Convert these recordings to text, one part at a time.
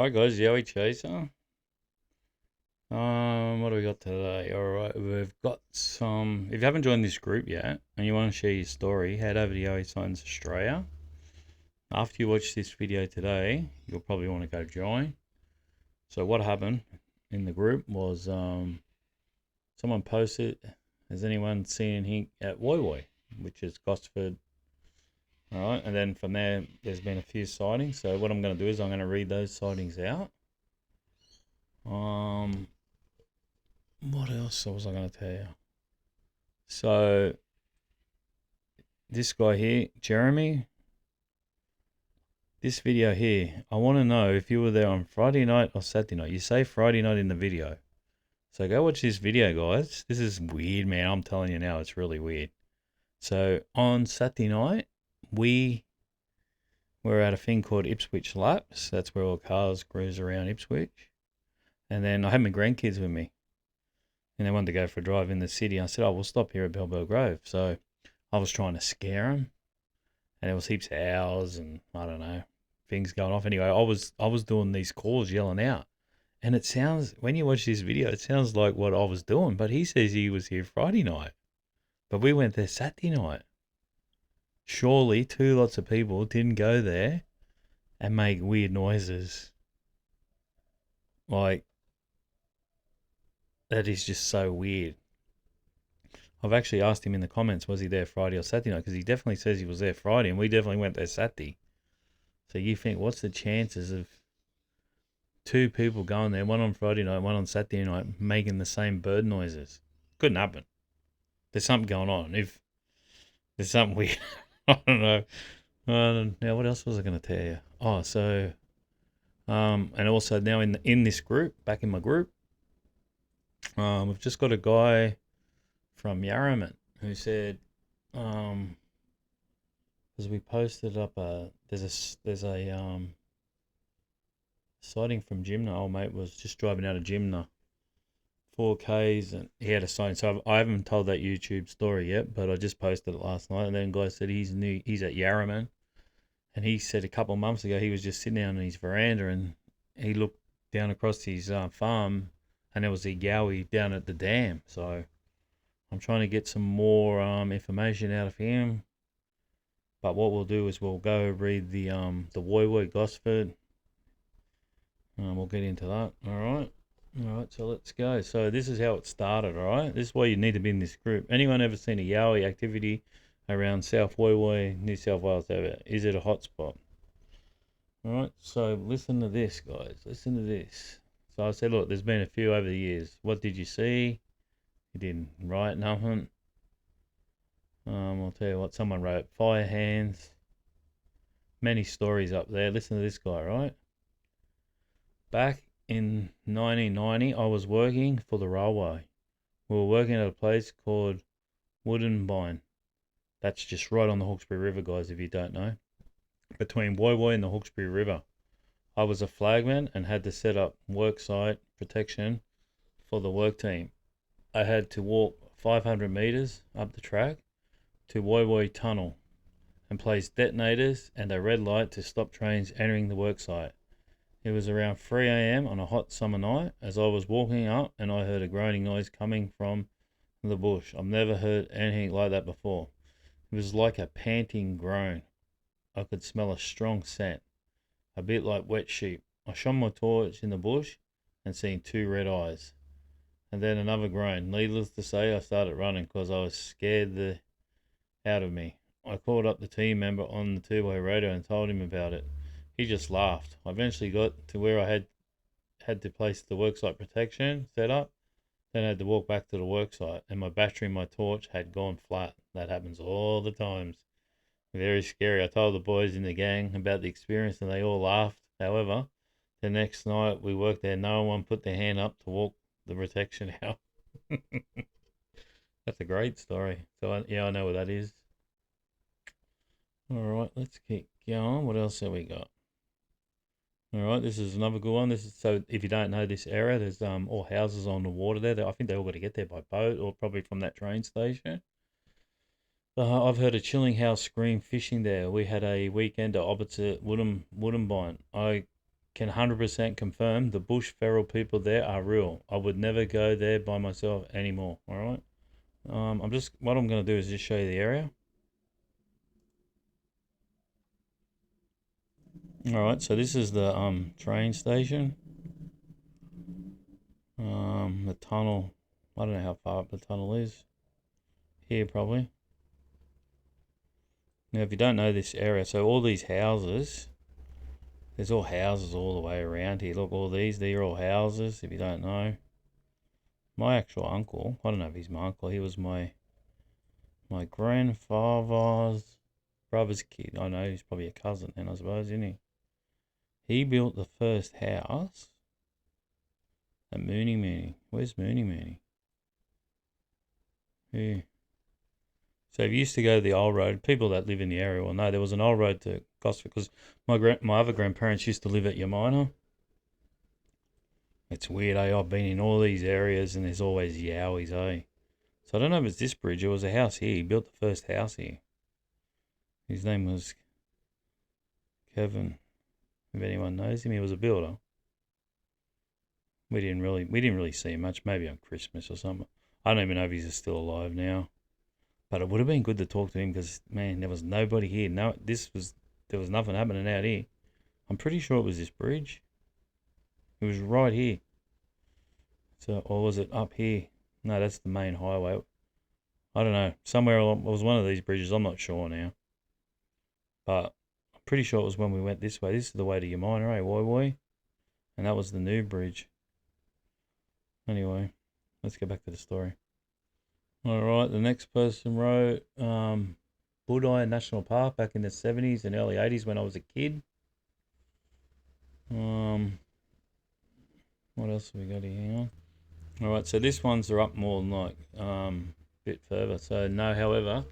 Alright guys, Yowie Chaser. What do we got today? Alright, we've got some. If you haven't joined this group yet and you want to share your story, head over to Yowie Sightings Australia. After you watch this video today, you'll probably want to go join. So what happened in the group was someone posted, has anyone seen anything at Wowie, which is Gosford. Alright, and then from there's been a few sightings. So what I'm going to do is I'm going to read those sightings out. What else was I going to tell you? So this guy here, Jeremy, this video here, I want to know if you were there on Friday night or Saturday night. You say Friday night in the video. So go watch this video, guys. This is weird, man. I'm telling you now, it's really weird. So on Saturday night, we were at a thing called Ipswich Laps. That's where all cars cruise around Ipswich. And then I had my grandkids with me. And they wanted to go for a drive in the city. I said, oh, we'll stop here at Bellbell Grove. So I was trying to scare them. And there was heaps of owls and, I don't know, things going off. Anyway, I was doing these calls, yelling out. And it sounds, when you watch this video, it sounds like what I was doing. But he says he was here Friday night. But we went there Saturday night. Surely two lots of people didn't go there and make weird noises. Like, that is just so weird. I've actually asked him in the comments, was he there Friday or Saturday night? Because he definitely says he was there Friday, and we definitely went there Saturday. So you think, what's the chances of two people going there, one on Friday night, one on Saturday night, making the same bird noises? Couldn't happen. There's something going on. If there's something weird, I don't know. Now, what else was I going to tell you? Oh, so, and also now in this group, back in my group, we've just got a guy from Yarraman who said, because we posted up there's a sighting from Jimna. Old mate was just driving out of Jimna, 4Ks, and he had a sighting. So I haven't told that YouTube story yet, but I just posted it last night. And then guy said he's at Yarraman, and he said a couple of months ago he was just sitting down on his veranda and he looked down across his farm. And there was a Yowie down at the dam. So I'm trying to get some more information out of him. But what we'll do is we'll go read the Wowie Gosford. We'll get into that. All right, so let's go. So this is how it started, all right? This is why you need to be in this group. Anyone ever seen a Yowie activity around South Wowie, New South Wales ever? Is it a hotspot? All right, so listen to this, guys. Listen to this. So I said, look, there's been a few over the years. What did you see? He didn't write nothing. I'll tell you what, someone wrote, fire hands. Many stories up there. Listen to this guy, right? Back in 1990, I was working for the railway. We were working at a place called Wondabyne. That's just right on the Hawkesbury River, guys, if you don't know. Between Wowie and the Hawkesbury River. I was a flagman and had to set up worksite protection for the work team. I had to walk 500 metres up the track to Wowie Tunnel and place detonators and a red light to stop trains entering the worksite. It was around 3 a.m. on a hot summer night as I was walking up and I heard a groaning noise coming from the bush. I've never heard anything like that before. It was like a panting groan. I could smell a strong scent, a bit like wet sheep. I shone my torch in the bush and seen two red eyes. And then another groan. Needless to say, I started running because I was scared out of me. I called up the team member on the two-way radio and told him about it. He just laughed. I eventually got to where I had to place the worksite protection set up. Then I had to walk back to the worksite, and my battery in my torch had gone flat. That happens all the times. Very scary. I told the boys in the gang about the experience and they all laughed. However, the next night we worked there, no one put their hand up to walk the protection out. That's a great story. So I know what that is. All right, let's keep going. What else have we got? All right, this is another good one. This is, so if you don't know this area, there's all houses on the water there. I think they all got to get there by boat or probably from that train station. I've heard a chilling house scream fishing there. We had a weekender opposite Wondabyne. I can 100% confirm the bush feral people there are real. I would never go there by myself anymore. All right. What I'm going to do is just show you the area. All right. So this is the train station. The tunnel. I don't know how far up the tunnel is. Here probably. Now, if you don't know this area, so all these houses, there's all houses all the way around here. Look, all these are all houses. If you don't know, my actual uncle, I don't know if he's my uncle. He was my grandfather's brother's kid. I know he's probably a cousin then, I suppose, isn't he? He built the first house at Mooney Mooney. Where's Mooney Mooney? Here. So if you used to go to the old road, people that live in the area will know there was an old road to Gosford because my other grandparents used to live at Yamina. It's weird, eh? I've been in all these areas and there's always Yowies, eh? So I don't know if it's this bridge. It was a house here. He built the first house here. His name was Kevin. If anyone knows him, he was a builder. We didn't really see him much. Maybe on Christmas or something. I don't even know if he's still alive now. But it would have been good to talk to him because, man, there was nobody here. There was nothing happening out here. I'm pretty sure it was this bridge. It was right here. So, or was it up here? No, that's the main highway. I don't know. Somewhere along, it was one of these bridges. I'm not sure now. But I'm pretty sure it was when we went this way. This is the way to Yamina, eh? Yowie. And that was the new bridge. Anyway, let's get back to the story. Alright, the next person wrote Wondabyne National Park back in the 70s and early 80s when I was a kid. What else have we got here? Hang on. Alright, so this ones are up more than like a bit further. So no, however,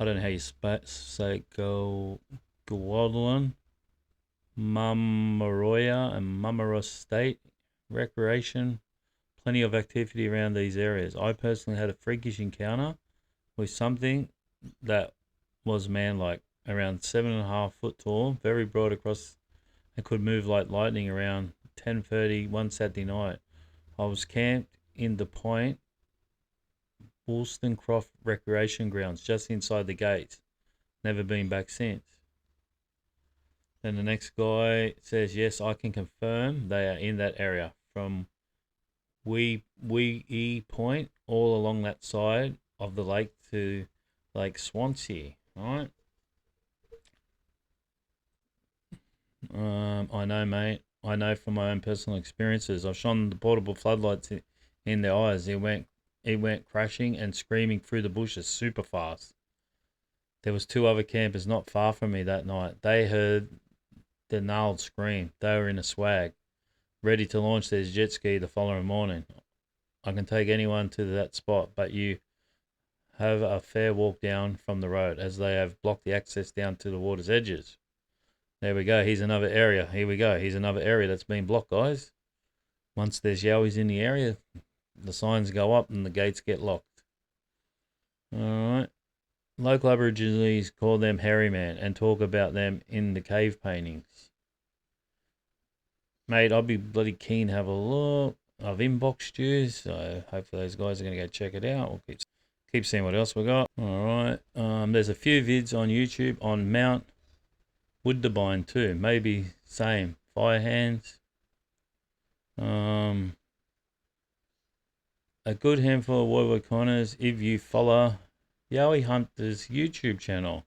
I don't know how you say Gowodlan, Mamaroya and Mamaros State Recreation. Plenty of activity around these areas. I personally had a freakish encounter with something that was man-like, around 7.5 foot tall, very broad across, and could move like lightning around 10:30 one Saturday night. I was camped in the Point Wollstonecroft Recreation Grounds, just inside the gates. Never been back since. Then the next guy says, yes, I can confirm they are in that area from Wee Point all along that side of the lake to Lake Swansea. Alright. I know, mate. I know from my own personal experiences. I've shone the portable floodlights in their eyes. It went crashing and screaming through the bushes super fast. There was 2 other campers not far from me that night. They heard the gnarled scream. They were in a swag, ready to launch their jet ski the following morning. I can take anyone to that spot, but you have a fair walk down from the road, as they have blocked the access down to the water's edges. There we go. Here's another area. Here we go. Here's another area that's been blocked, guys. Once there's Yowies in the area, the signs go up and the gates get locked. Alright. Local Aborigines call them hairy man and talk about them in the cave paintings. Mate, I'd be bloody keen to have a look. I've inboxed you, so hopefully those guys are going to go check it out. We'll keep seeing what else we got. Alright. There's a few vids on YouTube on Mount Wondabyne too. Maybe same. Fire hands. A good handful of Woodward Connors if you follow Yowie Hunter's YouTube channel.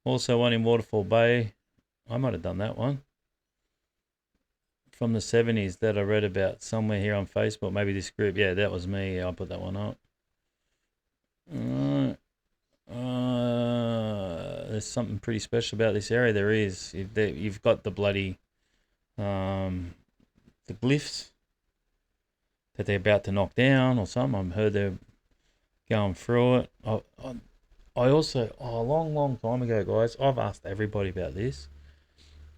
Also one in Waterfall Bay. I might have done that one. From the 70s that I read about somewhere here on Facebook. Maybe this group. Yeah, that was me. Yeah, I'll put that one up. There's something pretty special about this area. There is. You've got the bloody the glyphs that they're about to knock down or something. I've heard they're going through it. I also, a long time ago, guys, I've asked everybody about this.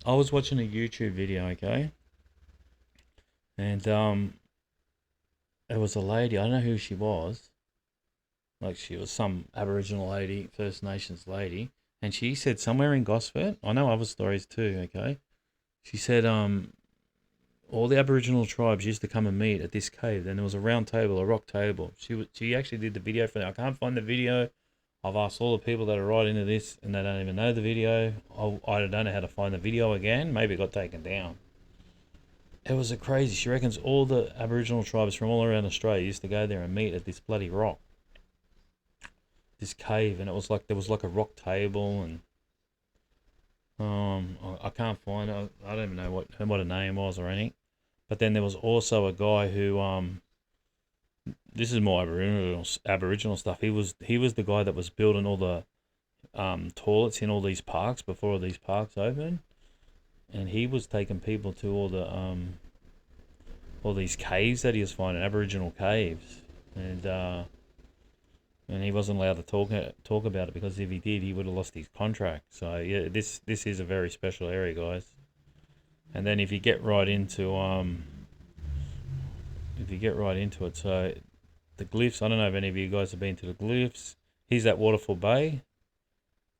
I was watching a YouTube video, okay? And there was a lady, I don't know who she was. Like she was some Aboriginal lady, First Nations lady. And she said somewhere in Gosford, I know other stories too, okay? She said all the Aboriginal tribes used to come and meet at this cave. Then there was a round table, a rock table. She actually did the video for that. I can't find the video. I've asked all the people that are right into this, and they don't even know the video. I don't know how to find the video again. Maybe it got taken down. It was a crazy. She reckons all the Aboriginal tribes from all around Australia used to go there and meet at this bloody rock, this cave, and it was like there was like a rock table, and I can't find it. I don't even know what a name was or anything. But then there was also a guy who this is more Aboriginal stuff. He was the guy that was building all the toilets in all these parks before all these parks opened, and he was taking people to all these caves that he was finding, Aboriginal caves, and he wasn't allowed to talk about it, because if he did, he would have lost his contract. So yeah, this is a very special area, guys. And then if you get right into it, so the glyphs. I don't know if any of you guys have been to the glyphs. Here's that Waterfall Bay.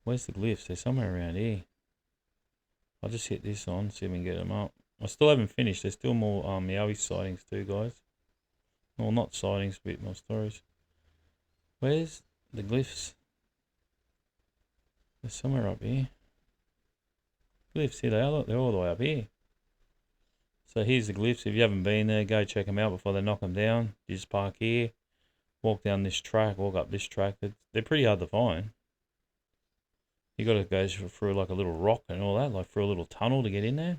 Where's the glyphs? They're somewhere around here. I'll just hit this on, see if we can get them up. I still haven't finished. There's still more Yowie sightings too, guys. Well, not sightings, a bit more stories. Where's the glyphs? They're somewhere up here. Glyphs, here they are. Look, they're all the way up here. So here's the glyphs. If you haven't been there, go check them out before they knock them down. You just park here, walk down this track, walk up this track. They're pretty hard to find. You got to go through like a little rock and all that, like through a little tunnel to get in there.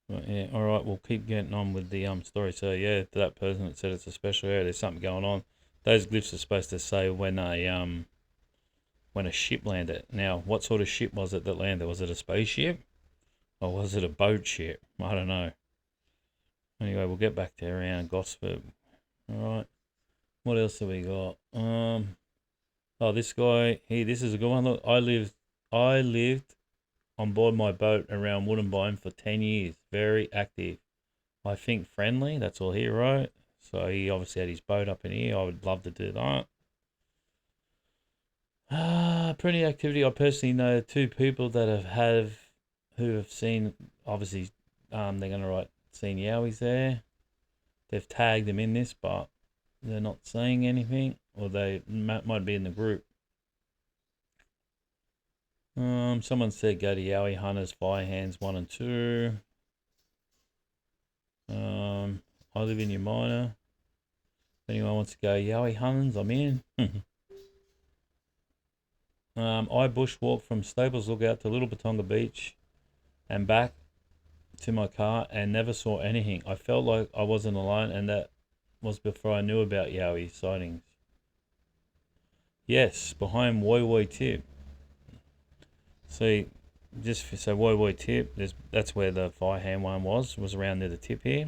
But yeah, all right, we'll keep getting on with the story. So yeah, to that person that said it's a special area, there's something going on. Those glyphs are supposed to say when a ship landed. Now, what sort of ship was it that landed? Was it a spaceship? Or was it a boat ship? I don't know. Anyway, we'll get back to around Gosford. Alright. What else have we got? Oh, this guy here, this is a good one. Look, I lived on board my boat around Wondabyne for 10 years. Very active. I think friendly, that's all he wrote. So he obviously had his boat up in here. I would love to do that. Pretty activity. I personally know 2 people that who have seen, obviously, they're going to write seen Yowies there. They've tagged them in this, but they're not saying anything, or they might be in the group. Someone said go to Yowie Hunters, Fire Hands 1 and 2. I live in Umina. If anyone wants to go Yowie Hunters, I'm in. I bushwalked from Staples Lookout to Little Batonga Beach and back to my car and never saw anything. I felt like I wasn't alone, and that was before I knew about Yowie sightings. Yes, behind Woy Tip. See, just so Woy Tip, that's where the Firehand one was around near the tip here.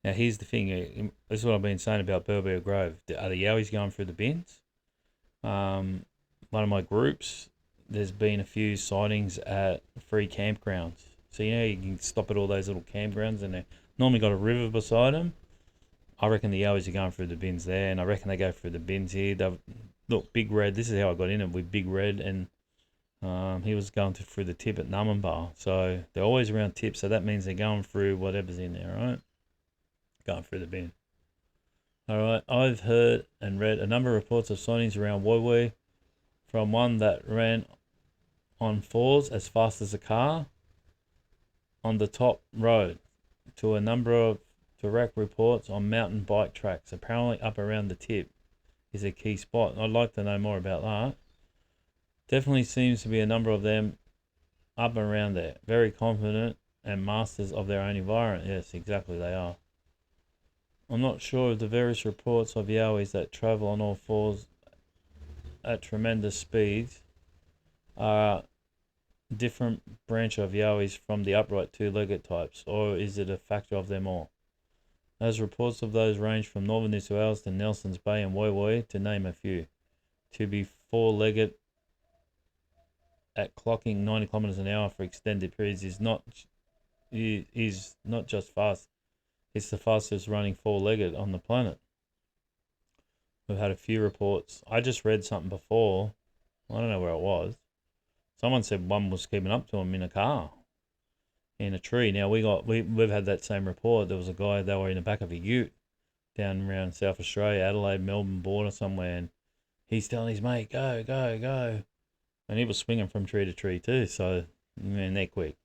Now here's the thing, this is what I've been saying about Burberry Grove. Are the Yowies going through the bins? One of my groups, there's been a few sightings at free campgrounds. So you know you can stop at all those little campgrounds, and they normally got a river beside them. I reckon the Yowies are going through the bins there, and I reckon they go through the bins here. Look, Big Red, this is how I got in it with Big Red, and he was going through the tip at Numbamba. So they're always around tips, so that means they're going through whatever's in there, right? Going through the bin. Alright, I've heard and read a number of reports of sightings around Wowie, from one that ran on 4s as fast as a car on the top road, to a number of direct reports on mountain bike tracks. Apparently up around the tip is a key spot. I'd like to know more about that. Definitely seems to be a number of them up and around there. Very confident and masters of their own environment. Yes, exactly, they are. I'm not sure of the various reports of Yowies that travel on all 4s at tremendous speeds are different branch of Yowies from the upright 2-legged types, or is it a factor of them all? As reports of those range from northern New South Wales to Nelson's Bay and Woy, to name a few. To be 4-legged at clocking 90 kilometers an hour for extended periods is not just fast. It's the fastest running 4-legged on the planet. We've had a few reports. I just read something before. I don't know where it was. Someone said one was keeping up to him in a car. in a tree. Now we've had that same report. There was a guy, they were in the back of a ute down around South Australia, Adelaide, Melbourne border somewhere, and he's telling his mate, go, go, go. And he was swinging from tree to tree too, so, man, they're quick.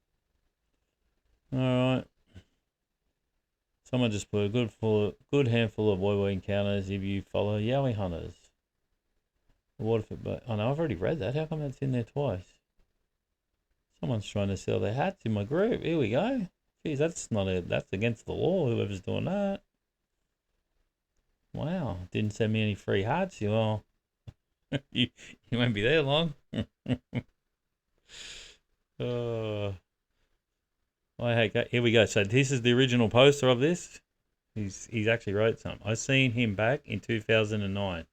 Alright. Someone just put a good handful of Wowie encounters if you follow Yowie hunters. Waterford, but oh no, I've already read that. How come that's in there twice? Someone's trying to sell their hats in my group. Here we go. Geez, that's against the law, whoever's doing that. Wow, didn't send me any free hats. Well, you won't be there long. Oh, here we go. So this is the original poster of this. He's actually wrote something. I seen him back in 2009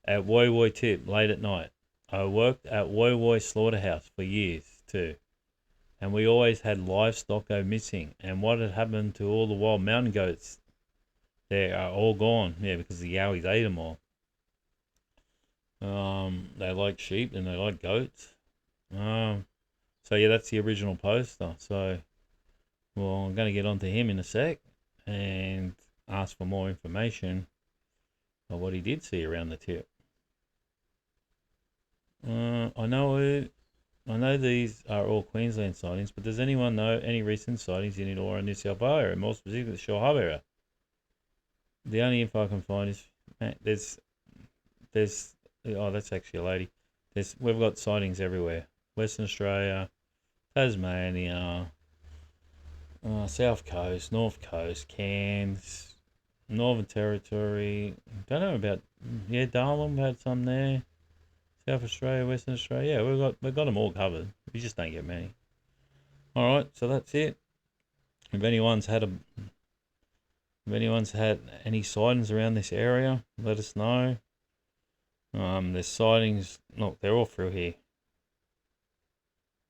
at Wowie Tip late at night. I worked at Wowie Slaughterhouse for years too, and we always had livestock go missing. And what had happened to all the wild mountain goats? They are all gone. Yeah, because the Yowies ate them all. They like sheep and they like goats. So yeah, that's the original poster. So, well, I'm going to get onto him in a sec and ask for more information on what he did see around the tip. I know these are all Queensland sightings, but does anyone know any recent sightings in Eora and New South Wales area, more specifically the Shore Harbour area? The only info I can find is, man, there's oh, that's actually a lady. We've got sightings everywhere. Western Australia, Tasmania, South Coast, North Coast, Cairns, Northern Territory. Don't know about, yeah, Darwin, we had some there. South Australia, Western Australia. Yeah, we've got them all covered. We just don't get many. All right, so that's it. If anyone's had any sightings around this area, let us know. There's sightings. Look, they're all through here.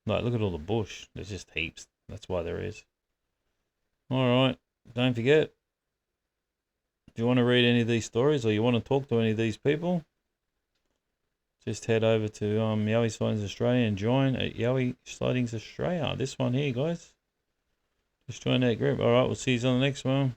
Like, look at all the bush. There's just heaps. That's why there is. All right, don't forget. If you want to read any of these stories or you want to talk to any of these people, just head over to Yowie Sightings Australia and join at Yowie Sightings Australia. This one here, guys. Just join that group. All right, we'll see you on the next one.